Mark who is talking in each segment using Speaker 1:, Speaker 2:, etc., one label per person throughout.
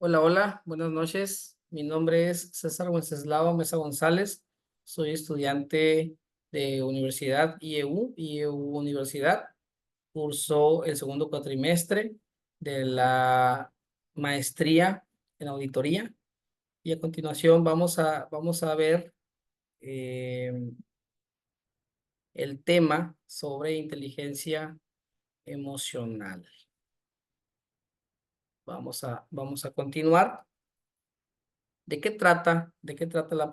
Speaker 1: Hola, hola, buenas noches. Mi nombre es César Wenceslao Mesa González. Soy estudiante de Universidad IEU Universidad. Curso el segundo cuatrimestre de la maestría en auditoría. Y a continuación vamos a ver eh, el tema sobre inteligencia emocional. Vamos a continuar. ¿De qué trata? ¿De qué trata la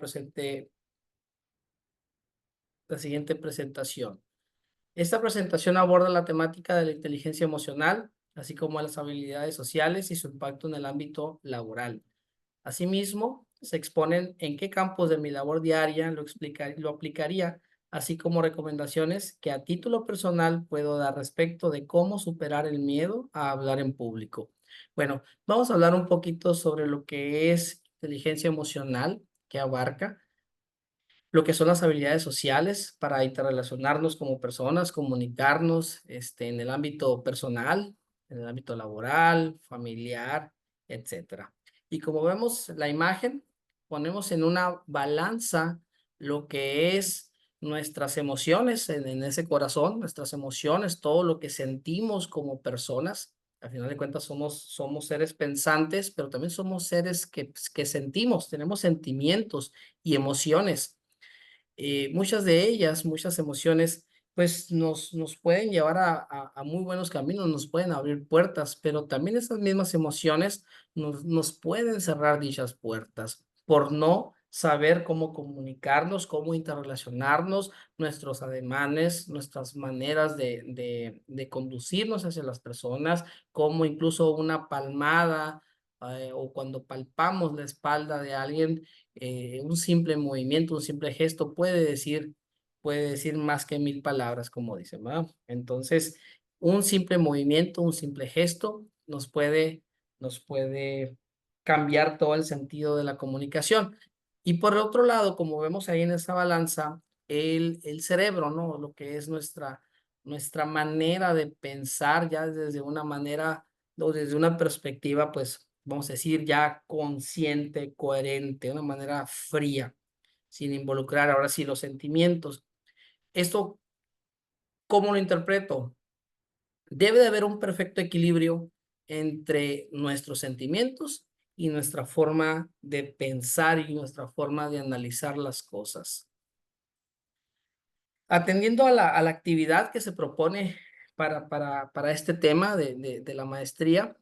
Speaker 1: siguiente presentación? Esta presentación aborda la temática de la inteligencia emocional, así como las habilidades sociales y su impacto en el ámbito laboral. Asimismo, se exponen en qué campos de mi labor diaria lo aplicaría, así como recomendaciones que a título personal puedo dar respecto de cómo superar el miedo a hablar en público. Bueno, vamos a hablar un poquito sobre lo que es inteligencia emocional, que abarca lo que son las habilidades sociales para interrelacionarnos como personas, comunicarnos en el ámbito personal, en el ámbito laboral, familiar, etcétera. Y como vemos la imagen, ponemos en una balanza lo que es nuestras emociones en ese corazón, nuestras emociones, todo lo que sentimos como personas. Al final de cuentas somos seres pensantes, pero también somos seres que sentimos, tenemos sentimientos y emociones. Muchas de ellas, muchas emociones, pues nos pueden llevar a muy buenos caminos, nos pueden abrir puertas, pero también esas mismas emociones nos pueden cerrar dichas puertas por no saber cómo comunicarnos, cómo interrelacionarnos, nuestros ademanes, nuestras maneras de conducirnos hacia las personas, como incluso una palmada, o cuando palpamos la espalda de alguien, un simple movimiento, un simple gesto puede decir más que mil palabras, como dicen, ¿verdad? Entonces, un simple movimiento, un simple gesto nos puede cambiar todo el sentido de la comunicación. Y por otro lado, como vemos ahí en esa balanza, el cerebro, ¿no? Lo que es nuestra manera de pensar ya desde una manera o desde una perspectiva, pues vamos a decir, ya consciente, coherente, de una manera fría, sin involucrar ahora sí los sentimientos. Esto, ¿cómo lo interpreto? Debe de haber un perfecto equilibrio entre nuestros sentimientos y nuestra forma de pensar y nuestra forma de analizar las cosas. Atendiendo a la actividad que se propone para este tema de la maestría,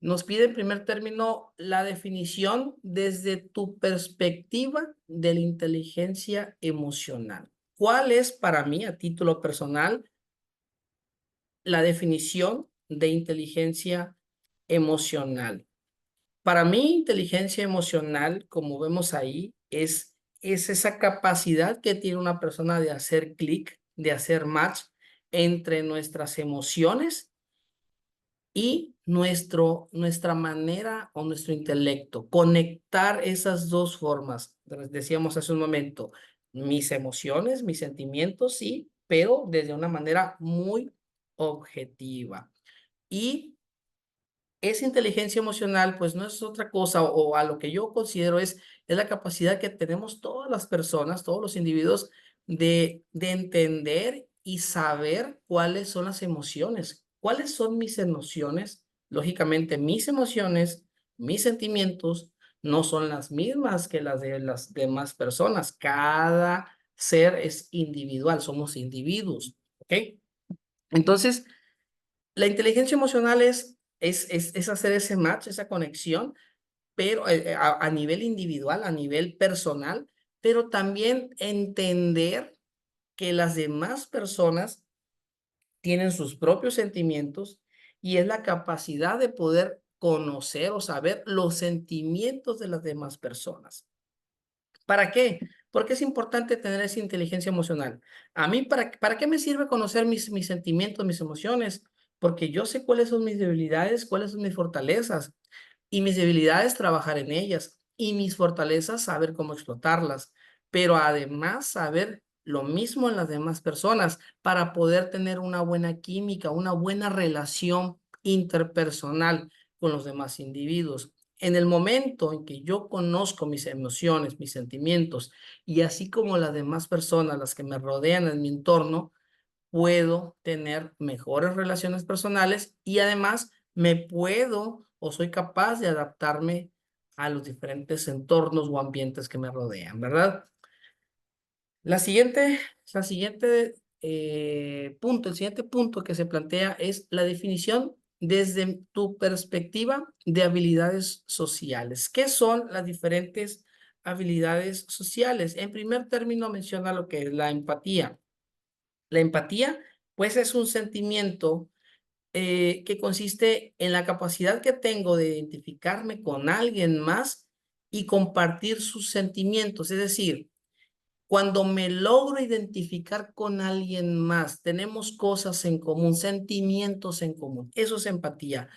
Speaker 1: nos pide en primer término la definición desde tu perspectiva de la inteligencia emocional. ¿Cuál es para mí, a título personal, la definición de inteligencia emocional? Para mí, inteligencia emocional, como vemos ahí, es esa capacidad que tiene una persona de hacer clic, de hacer match entre nuestras emociones y nuestra manera o nuestro intelecto, conectar esas dos formas. Decíamos hace un momento, mis emociones, mis sentimientos, sí, pero desde una manera muy objetiva. Y esa inteligencia emocional, pues no es otra cosa, o a lo que yo considero es la capacidad que tenemos todas las personas, todos los individuos, de entender y saber cuáles son las emociones. ¿Cuáles son mis emociones? Lógicamente, mis emociones, mis sentimientos, no son las mismas que las de las demás personas. Cada ser es individual, somos individuos, ¿ok? Entonces, la inteligencia emocional es hacer ese match, esa conexión, pero a nivel individual, a nivel personal, pero también entender que las demás personas tienen sus propios sentimientos y es la capacidad de poder conocer o saber los sentimientos de las demás personas. ¿Para qué? Porque es importante tener esa inteligencia emocional. A mí, ¿para qué me sirve conocer mis sentimientos, mis emociones? Porque yo sé cuáles son mis debilidades, cuáles son mis fortalezas. Y mis debilidades, trabajar en ellas. Y mis fortalezas, saber cómo explotarlas. Pero además, saber lo mismo en las demás personas para poder tener una buena química, una buena relación interpersonal con los demás individuos. en el momento en que yo conozco mis emociones, mis sentimientos, y así como las demás personas, las que me rodean en mi entorno, puedo tener mejores relaciones personales y además me puedo o soy capaz de adaptarme a los diferentes entornos o ambientes que me rodean, ¿verdad? El siguiente punto que se plantea es la definición desde tu perspectiva de habilidades sociales. ¿Qué son las diferentes habilidades sociales? En primer término menciona lo que es la empatía. La empatía, pues, es un sentimiento que consiste en la capacidad que tengo de identificarme con alguien más y compartir sus sentimientos. Es decir, cuando me logro identificar con alguien más, tenemos cosas en común, sentimientos en común. Eso es empatía.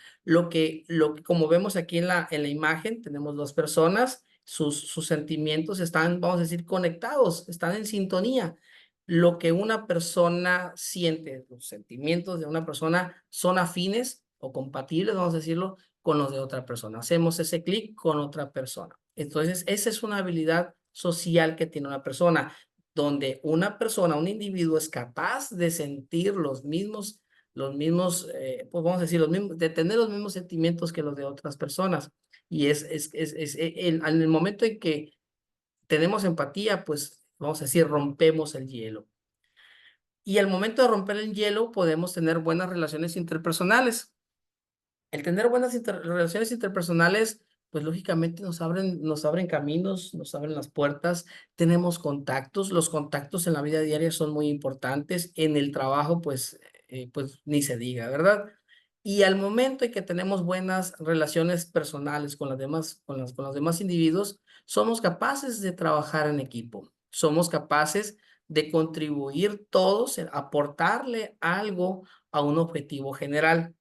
Speaker 1: Como vemos aquí en la imagen, tenemos dos personas, sus sentimientos están, vamos a decir, conectados, están en sintonía. Lo que una persona siente, los sentimientos de una persona son afines o compatibles, vamos a decirlo, con los de otra persona. Hacemos ese clic con otra persona. Entonces, esa es una habilidad social que tiene una persona, donde una persona, un individuo es capaz de sentir pues vamos a decir, de tener los mismos sentimientos que los de otras personas. Y en el momento en que tenemos empatía, pues vamos a decir, rompemos el hielo. Y al momento de romper el hielo, podemos tener buenas relaciones interpersonales. El tener buenas relaciones interpersonales, pues lógicamente nos abren caminos, nos abren las puertas, tenemos contactos, los contactos en la vida diaria son muy importantes, en el trabajo, pues ni se diga, ¿verdad? Y al momento en que tenemos buenas relaciones personales con las demás, con los demás individuos, somos capaces de trabajar en equipo, somos capaces de contribuir todos, aportarle algo a un objetivo general.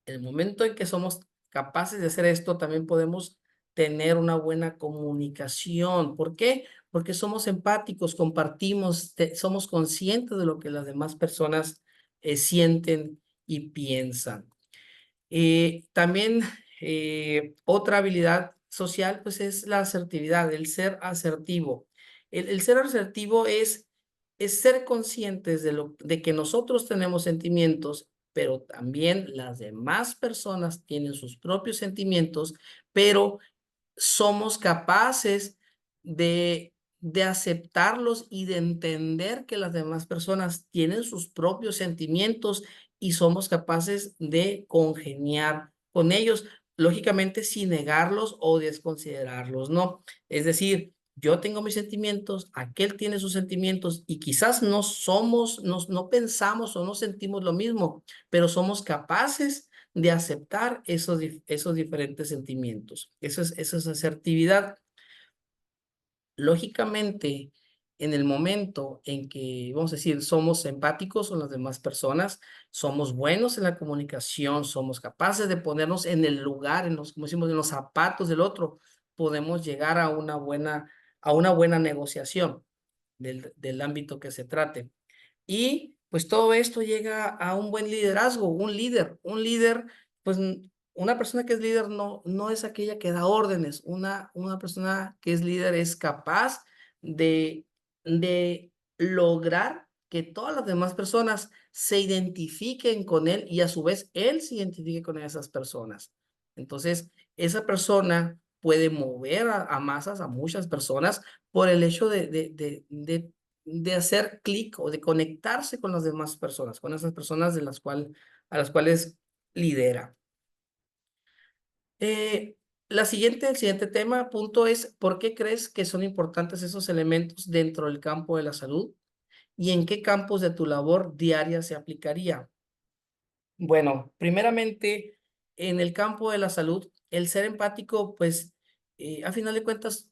Speaker 1: El momento en que somos capaces de hacer esto, también podemos tener una buena comunicación. ¿Por qué? Porque somos empáticos, compartimos, somos conscientes de lo que las demás personas sienten y piensan. También otra habilidad social, pues es la asertividad, el ser asertivo. El ser asertivo es ser conscientes de que nosotros tenemos sentimientos, pero también las demás personas tienen sus propios sentimientos, pero somos capaces de aceptarlos y de entender que las demás personas tienen sus propios sentimientos y somos capaces de congeniar con ellos, lógicamente sin negarlos o desconsiderarlos, ¿no? Es decir, yo tengo mis sentimientos, aquel tiene sus sentimientos y quizás no pensamos o no sentimos lo mismo, pero somos capaces de aceptar esos diferentes sentimientos. Eso es asertividad. Lógicamente, en el momento en que, vamos a decir, somos empáticos con las demás personas, somos buenos en la comunicación, somos capaces de ponernos en el lugar, como decimos, en los zapatos del otro, podemos llegar a una buena negociación del ámbito que se trate. Y pues todo esto llega a un buen liderazgo, un líder, pues una persona que es líder no es aquella que da órdenes, una persona que es líder es capaz de lograr que todas las demás personas se identifiquen con él y a su vez él se identifique con esas personas. Entonces, esa persona puede mover a masas, a muchas personas, por el hecho de hacer clic o de conectarse con las demás personas, con esas personas a las cuales lidera. Eh, el siguiente punto es, ¿por qué crees que son importantes esos elementos dentro del campo de la salud? ¿Y en qué campos de tu labor diaria se aplicaría? Bueno, primeramente, en el campo de la salud, el ser empático, pues, a final de cuentas,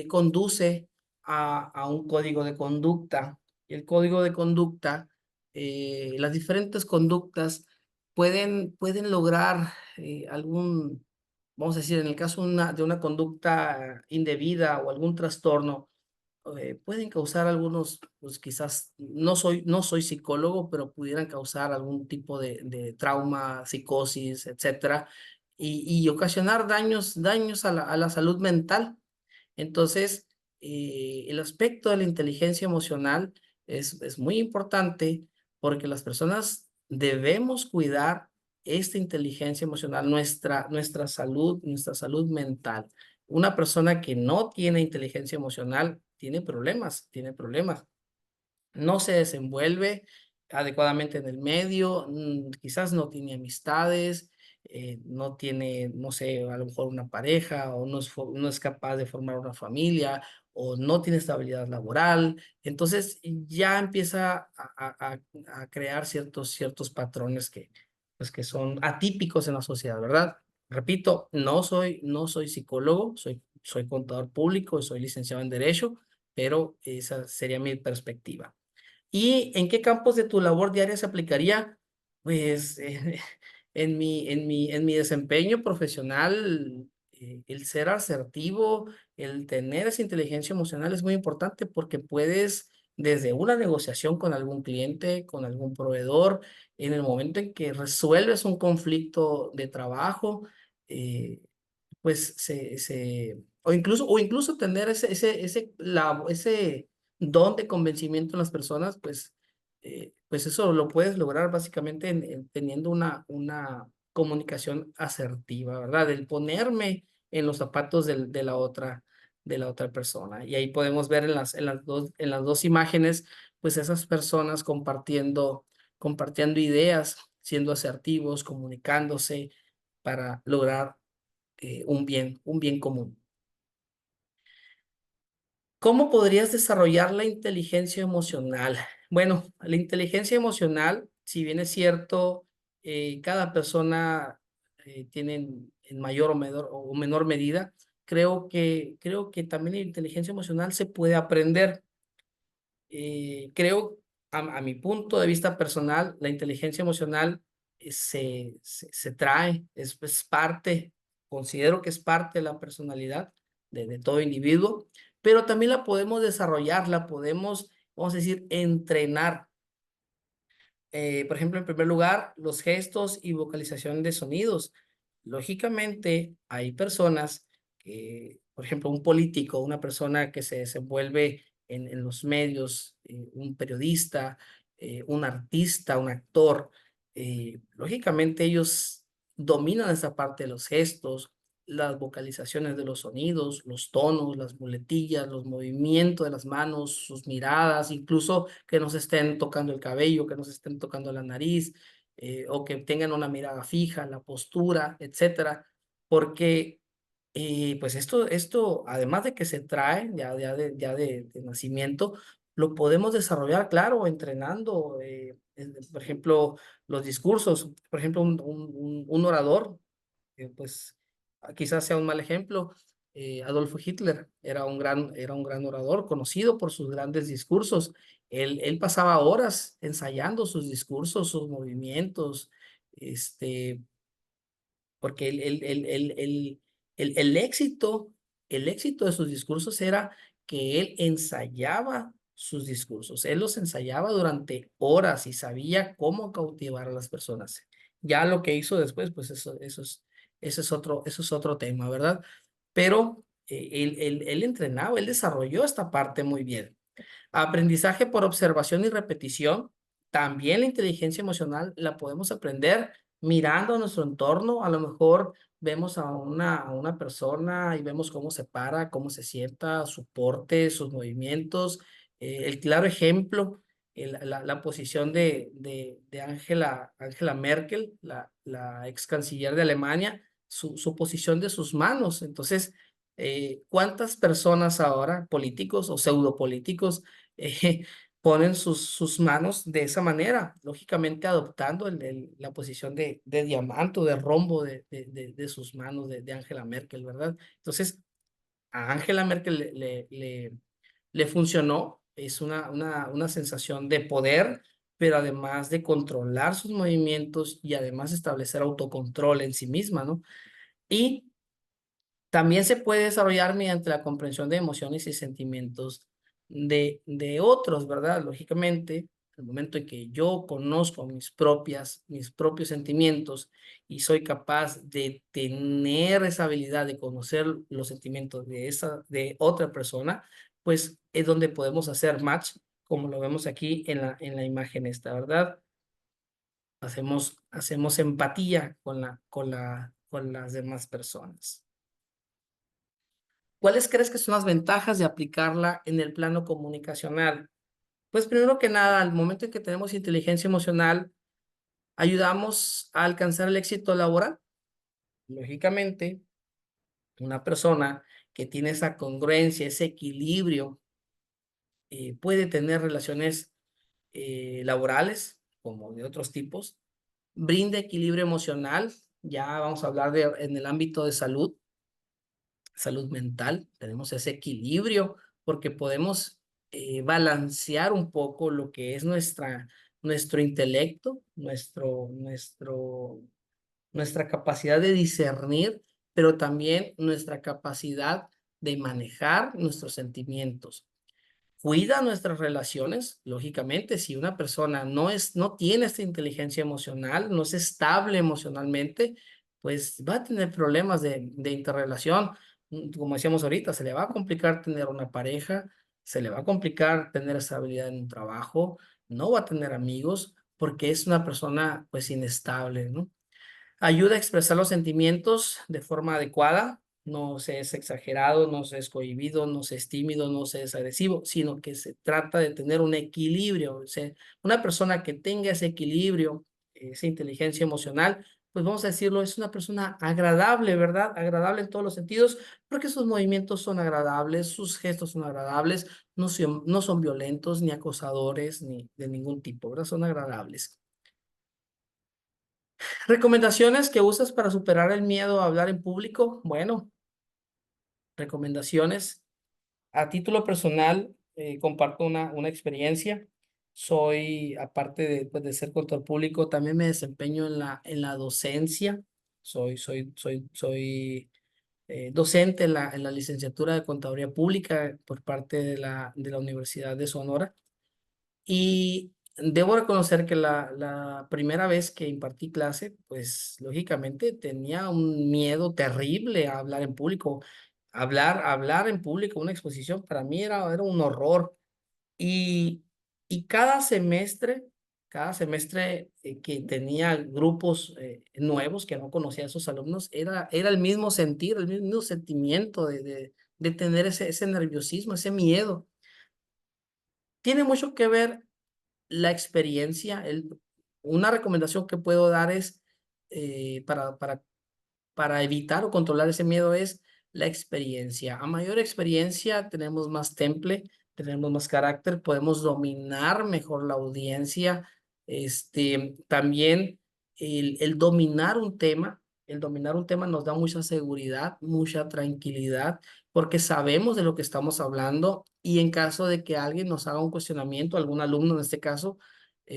Speaker 1: conduce a un código de conducta. Y el código de conducta, las diferentes conductas pueden lograr vamos a decir, en el caso de una conducta indebida o algún trastorno, pueden causar algunos, pues quizás, no soy psicólogo, pero pudieran causar algún tipo de trauma, psicosis, etcétera. y ocasionar daños a la salud mental. Entonces, el aspecto de la inteligencia emocional es muy importante porque las personas debemos cuidar esta inteligencia emocional, nuestra salud mental. Una persona que no tiene inteligencia emocional tiene problemas. No se desenvuelve adecuadamente en el medio, quizás no tiene amistades, no tiene, no sé, a lo mejor una pareja, o no es capaz de formar una familia, o no tiene estabilidad laboral. Entonces ya empieza a crear ciertos patrones pues, que son atípicos en la sociedad, ¿verdad? Repito, no soy psicólogo, soy contador público, soy licenciado en Derecho, pero esa sería mi perspectiva. ¿Y en qué campos de tu labor diaria se aplicaría? Pues en mi desempeño profesional, el ser asertivo, el tener esa inteligencia emocional es muy importante porque puedes, desde una negociación con algún cliente, con algún proveedor, en el momento en que resuelves un conflicto de trabajo, eh, pues o incluso tener ese don de convencimiento en las personas, pues eso lo puedes lograr básicamente teniendo una comunicación asertiva, ¿verdad? El ponerme en los zapatos de la otra persona. Y ahí podemos ver en las dos imágenes, pues esas personas compartiendo ideas, siendo asertivos, comunicándose para lograr un bien común. ¿Cómo podrías desarrollar la inteligencia emocional? Bueno, la inteligencia emocional, si bien es cierto, cada persona tiene en mayor o menor medida, creo que también la inteligencia emocional se puede aprender. Creo, a mi punto de vista personal, la inteligencia emocional se trae, es parte, considero que es parte de la personalidad de todo individuo, pero también la podemos desarrollar, la podemos, vamos a decir, entrenar. Por ejemplo, en primer lugar, los gestos y vocalización de sonidos. Lógicamente, hay personas que, por ejemplo, un político, una persona que se desenvuelve en los medios, un periodista, un artista, un actor, lógicamente ellos dominan esa parte de los gestos, las vocalizaciones de los sonidos, los tonos, las muletillas, los movimientos de las manos, sus miradas, incluso que nos estén tocando el cabello, que nos estén tocando la nariz, o que tengan una mirada fija, la postura, etcétera, porque pues esto, además de que se trae de nacimiento, lo podemos desarrollar, claro, entrenando, por ejemplo, los discursos, por ejemplo, un orador pues quizás sea un mal ejemplo. Adolfo Hitler era un gran orador, conocido por sus grandes discursos. Él pasaba horas ensayando sus discursos, sus movimientos, este, porque el éxito de sus discursos era que él ensayaba sus discursos. Él los ensayaba durante horas y sabía cómo cautivar a las personas. Ya lo que hizo después, pues eso es otro tema, ¿verdad? Pero él entrenaba, él desarrolló esta parte muy bien. Aprendizaje por observación y repetición. También la inteligencia emocional la podemos aprender mirando a nuestro entorno. A lo mejor vemos a una persona y vemos cómo se para, cómo se sienta, su porte, sus movimientos. El claro ejemplo, la posición de Angela Merkel, la ex canciller de Alemania, su posición de sus manos. Entonces, ¿cuántas personas ahora, políticos o pseudopolíticos, eh, ponen sus manos de esa manera, lógicamente adoptando la posición de diamante o de rombo de sus manos de Angela Merkel, ¿verdad? Entonces, a Angela Merkel le funcionó, es una sensación de poder, pero además de controlar sus movimientos y además establecer autocontrol en sí misma, ¿no? Y también se puede desarrollar mediante la comprensión de emociones y sentimientos de otros, ¿verdad? Lógicamente, el momento en que yo conozco mis propios sentimientos y soy capaz de tener esa habilidad de conocer los sentimientos de otra persona, pues es donde podemos hacer match, como lo vemos aquí en la imagen esta, ¿verdad? Hacemos empatía con las demás personas. ¿Cuáles crees que son las ventajas de aplicarla en el plano comunicacional? Pues primero que nada, al momento en que tenemos inteligencia emocional, ayudamos a alcanzar el éxito laboral. Lógicamente, una persona que tiene esa congruencia, ese equilibrio, puede tener relaciones laborales como de otros tipos, brinda equilibrio emocional, ya vamos a hablar en el ámbito de salud mental, tenemos ese equilibrio porque podemos balancear un poco lo que es nuestro intelecto, nuestra capacidad de discernir, pero también nuestra capacidad de manejar nuestros sentimientos. Cuida nuestras relaciones, lógicamente, si una persona no tiene esta inteligencia emocional, no es estable emocionalmente, pues va a tener problemas de interrelación. Como decíamos ahorita, se le va a complicar tener una pareja, se le va a complicar tener estabilidad en un trabajo, no va a tener amigos porque es una persona pues inestable, ¿no? Ayuda a expresar los sentimientos de forma adecuada. No se es exagerado, no se es cohibido, no se es tímido, no se es agresivo, sino que se trata de tener un equilibrio. O sea, una persona que tenga ese equilibrio, esa inteligencia emocional, pues vamos a decirlo, es una persona agradable, ¿verdad? Agradable en todos los sentidos, porque sus movimientos son agradables, sus gestos son agradables, no son violentos, ni acosadores, ni de ningún tipo, ¿verdad? Son agradables. Recomendaciones que usas para superar el miedo a hablar en público. Bueno, recomendaciones. A título personal, comparto una experiencia. Soy, aparte pues, de ser contador público, también me desempeño en la docencia. Soy docente en la licenciatura de Contaduría Pública por parte de la Universidad de Sonora. Y debo reconocer que la primera vez que impartí clase, pues lógicamente tenía un miedo terrible a hablar en público. Hablar en público, una exposición, para mí era un horror. Y, y cada semestre que tenía grupos nuevos que no conocía a esos alumnos, era el mismo sentir, el mismo sentimiento de tener ese nerviosismo, ese miedo. Tiene mucho que ver la experiencia. Una recomendación que puedo dar es para evitar o controlar ese miedo es la experiencia. A mayor experiencia tenemos más temple, tenemos más carácter, podemos dominar mejor la audiencia. También el dominar un tema nos da mucha seguridad, mucha tranquilidad, porque sabemos de lo que estamos hablando y en caso de que alguien nos haga un cuestionamiento, algún alumno en este caso,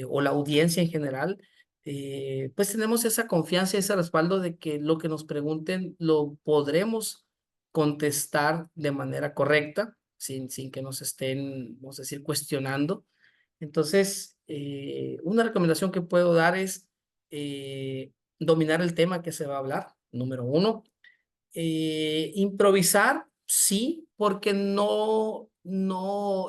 Speaker 1: o la audiencia en general, pues tenemos esa confianza y ese respaldo de que lo que nos pregunten lo podremos contestar de manera correcta, sin que nos estén, vamos a decir, cuestionando. Entonces, una recomendación que puedo dar es dominar el tema que se va a hablar, número uno. Improvisar, sí, porque no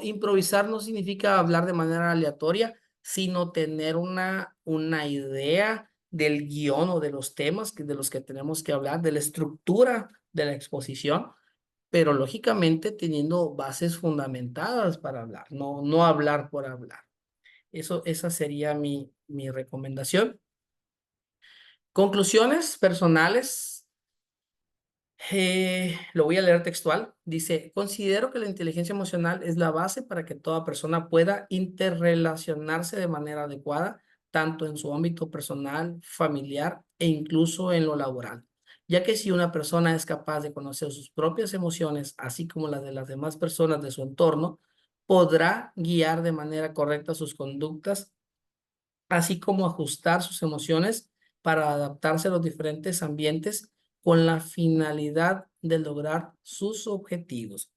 Speaker 1: improvisar no significa hablar de manera aleatoria, sino tener una idea del guión o de los temas de los que tenemos que hablar, de la estructura de la exposición, pero lógicamente teniendo bases fundamentadas para hablar, no hablar por hablar. Esa sería mi recomendación. Conclusiones personales. Lo voy a leer textual. Dice, considero que la inteligencia emocional es la base para que toda persona pueda interrelacionarse de manera adecuada, tanto en su ámbito personal, familiar e incluso en lo laboral, ya que si una persona es capaz de conocer sus propias emociones, así como las de las demás personas de su entorno, podrá guiar de manera correcta sus conductas, así como ajustar sus emociones para adaptarse a los diferentes ambientes con la finalidad de lograr sus objetivos.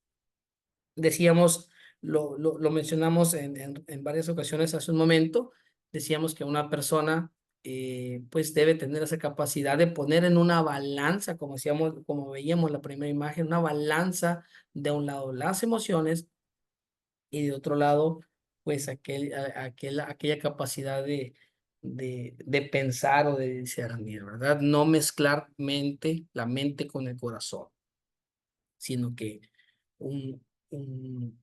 Speaker 1: Decíamos, lo mencionamos en varias ocasiones hace un momento. Decíamos que una persona pues debe tener esa capacidad de poner en una balanza, como decíamos, como veíamos en la primera imagen, una balanza de un lado las emociones y de otro lado, pues aquella capacidad de pensar o de discernir, ¿verdad? No mezclar la mente con el corazón, sino que un, un,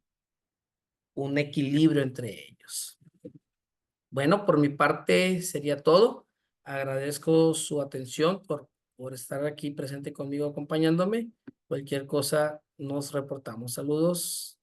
Speaker 1: un equilibrio entre ellos. Bueno, por mi parte sería todo. Agradezco su atención por estar aquí presente conmigo acompañándome. Cualquier cosa nos reportamos. Saludos.